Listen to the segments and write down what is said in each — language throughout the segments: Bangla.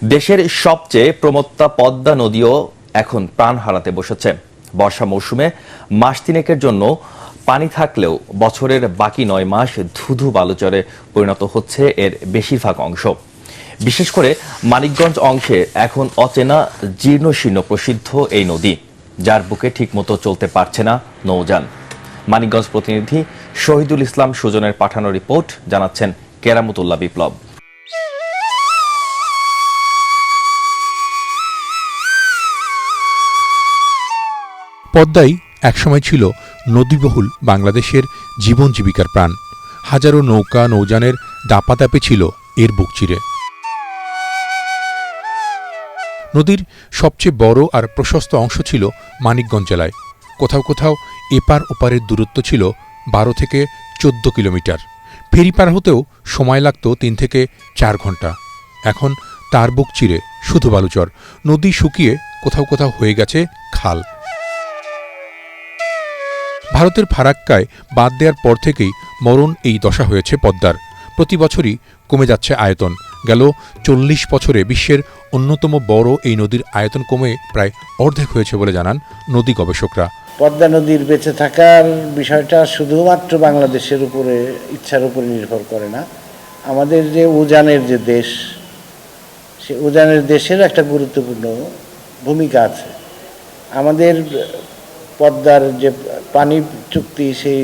দেশের সবচেয়ে প্রমত্তা পদ্মা নদীও এখন প্রাণ হারাতে বসেছে। বর্ষা মৌসুমে মাস তিনেকের জন্য পানি থাকলেও বছরের বাকি ৯ মাস ধুধু বালুচরে পরিণত হচ্ছে এর বেশিরভাগ অংশ। বিশেষ করে মানিকগঞ্জ অংশে এখন অচেনা জীর্ণশীর্ণ প্রসিদ্ধ এই নদী, যার বুকে ঠিকমতো চলতে পারছে না নৌযান। মানিকগঞ্জ প্রতিনিধি শহীদুল ইসলাম সুজনের পাঠানো রিপোর্ট জানাচ্ছেন কেরামতুল্লাহ বিপ্লব। পদ্মাই একসময় ছিল নদীবহুল বাংলাদেশের জীবন জীবিকার প্রাণ। হাজারো নৌকা নৌযানের দাপাদাপি ছিল এর বুক চিরে। নদীর সবচেয়ে বড় আর প্রশস্ত অংশ ছিল মানিকগঞ্জ জেলায়। কোথাও কোথাও এপার ওপারের দূরত্ব ছিল ১২ থেকে ১৪ কিলোমিটার। ফেরি পার হতেও সময় লাগত ৩ থেকে ৪ ঘন্টা। এখন তার বুক চিরে শুধু বালুচর। নদী শুকিয়ে কোথাও কোথাও হয়ে গেছে খাল। ভারতের ফারাক্কায় বাঁধ দেওয়ার পর থেকেই মরণ এই দশা হয়েছে পদ্মার। প্রতি বছরই কমে যাচ্ছে আয়তন। গেল ৪০ বছরে বিশ্বের অন্যতম বড় এই নদীর আয়তন কমে প্রায় অর্ধেক হয়েছে বলে জানান নদী গবেষকরা। পদ্মা নদীর বেঁচে থাকার বিষয়টা শুধুমাত্র বাংলাদেশের উপরে ইচ্ছার উপরে নির্ভর করে না। আমাদের যে উজানের যে দেশ, সে উজানের দেশের একটা গুরুত্বপূর্ণ ভূমিকা আছে। আমাদের পদ্মার যে পানি চুক্তি, সেই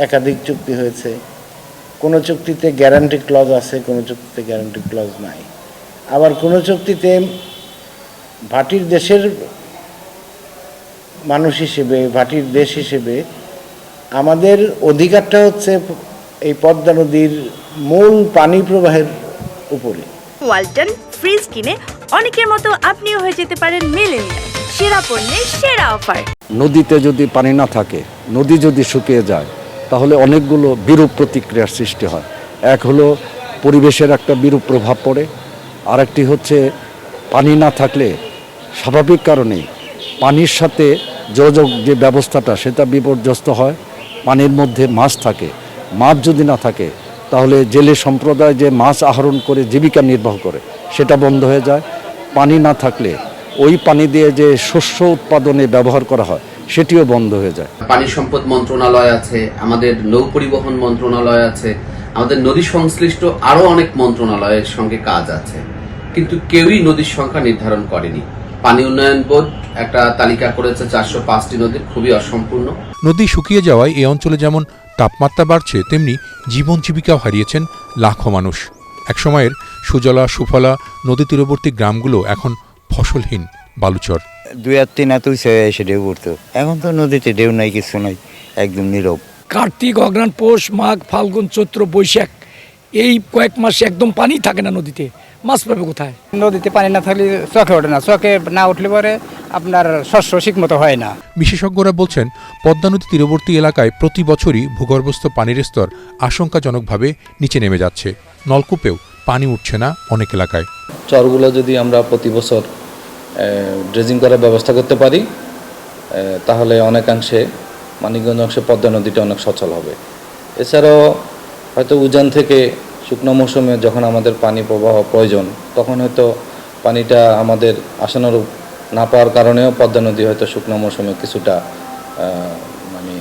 একাধিক চুক্তি হয়েছে। কোনো চুক্তিতে গ্যারান্টি ক্লজ আছে, কোনো চুক্তিতে গ্যারান্টি ক্লজ নাই। আবার কোনো চুক্তিতে ভাটির দেশের মানুষ হিসেবে, ভাটির দেশ হিসেবে আমাদের অধিকারটা হচ্ছে এই পদ্মা নদীর মূল পানি প্রবাহের উপরে। ওয়ালটন ফ্রিজ কিনে অনেকের মতো আপনিও হয়ে যেতে পারেন মিলেনিয়াল। সেরা পণ্যের সেরা অফার। নদীতে যদি পানি না থাকে, নদী যদি শুকিয়ে যায়, তাহলে অনেকগুলো বিরূপ প্রতিক্রিয়ার সৃষ্টি হয়। এক হলো পরিবেশের একটা বিরূপ প্রভাব পড়ে, আরেকটি হচ্ছে পানি না থাকলে স্বাভাবিক কারণেই পানির সাথে যোগাযোগ যে ব্যবস্থাটা সেটা বিপর্যস্ত হয়। পানির মধ্যে মাছ থাকে, মাছ যদি না থাকে তাহলে জেলে সম্প্রদায় যে মাছ আহরণ করে জীবিকা নির্বাহ করে সেটা বন্ধ হয়ে যায়। পানি না থাকলে ওই পানি দিয়ে যে শস্য উৎপাদনে ব্যবহার করা হয় সেটিও বন্ধ হয়ে যায়। পানি সম্পদ মন্ত্রণালয় আছে, আমাদের নৌ পরিবহন মন্ত্রণালয় আছে, আমাদের নদী সংশ্লিষ্ট আরো অনেক মন্ত্রণালয়ের সঙ্গে কাজ আছে, কিন্তু কেউই নদীর সংখ্যা নির্ধারণ করেনি। পানি উন্নয়ন বোর্ড একটা তালিকা করেছে ৪০৫টি নদীর, খুবই অসম্পূর্ণ। নদী শুকিয়ে যাওয়ায় এই অঞ্চলে যেমন তাপমাত্রা বাড়ছে, তেমনি জীবন জীবিকাও হারিয়েছেন লাখো মানুষ। একসময়ের সুজলা সুফলা নদী তীরবর্তী গ্রামগুলো এখন ফসলহীন বালুচর। ২-৩ হাত উঁচু এসে ঢেউ পড়তো, এখন তো নদীতে ঢেউ নাই, কিছু নাই, একদম নীরব। কার্তিক, অগ্রহায়ণ, পৌষ, মাঘ, ফাল্গুন, চৈত্র, বৈশাখ, এই কয়েক মাসে একদম পানি থাকে না নদীতে। মাছ পাবে কোথায়? নদীতে পানি না থাকলে চোখে ওঠে না, চোখে না উঠলে পরে আপনার শস্য ঠিকমতো হয় না। বিশেষজ্ঞরা বলছেন, পদ্মা নদী তীরবর্তী এলাকায় প্রতি বছরই ভূগর্ভস্থ পানির স্তর আশঙ্কাজনকভাবে নিচে নেমে যাচ্ছে। নলকূপেও পানি উঠছে না অনেক এলাকায়। চরগুলো যদি আমরা প্রতি বছর ড্রেজিং করার ব্যবস্থা করতে পারি, তাহলে অনেকাংশে মানিকগঞ্জ অংশে পদ্মা নদীটা অনেক সচল হবে। এছাড়াও হয়তো উজান থেকে শুকনো মৌসুমে যখন আমাদের পানি প্রবাহ প্রয়োজন, তখন হয়তো পানিটা আমাদের আশানুরূপ না পাওয়ার কারণেও পদ্মা নদী হয়তো শুকনো মৌসুমে কিছুটা মানে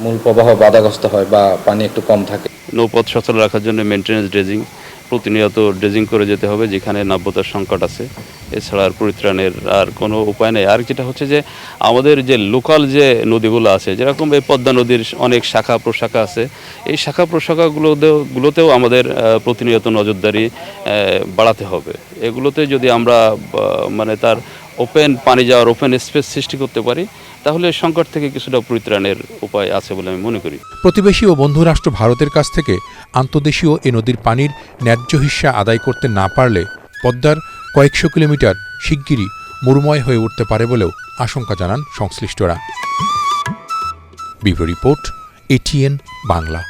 মূল প্রবাহ বাধাগ্রস্ত হয় বা পানি একটু কম থাকে। নৌপথ সচল রাখার জন্য মেনটেন্যান্স ড্রেজিং, প্রতিনিয়ত ড্রেজিং করে যেতে হবে যেখানে নাব্যতার সংকট আছে। এছাড়া আর পরিত্রাণের আর কোনো উপায় নেই। আর যেটা হচ্ছে যে আমাদের যে লোকাল যে নদীগুলো আছে, যেরকম এই পদ্মা নদীর অনেক শাখা প্রশাখা আছে, এই শাখা প্রশাখাগুলোতেও আমাদের প্রতিনিয়ত নজরদারি বাড়াতে হবে। এগুলোতে যদি আমরা মানে তার ওপেন পানি যাওয়ার ওপেন স্পেস সৃষ্টি করতে পারি, তাহলে সংকট থেকে কিছুটা পরিত্রাণের উপায় আছে বলে আমি মনে করি। প্রতিবেশী ও বন্ধু রাষ্ট্র ভারতের কাছ থেকে আন্তর্দেশীয় এ নদীর পানির ন্যায্য হিস্যা আদায় করতে না পারলে পদ্মার কয়েকশো কিলোমিটার শিগগিরই মরুময় হয়ে উঠতে পারে বলেও আশঙ্কা জানান সংশ্লিষ্টরা। Bureau report, ATN Bangla.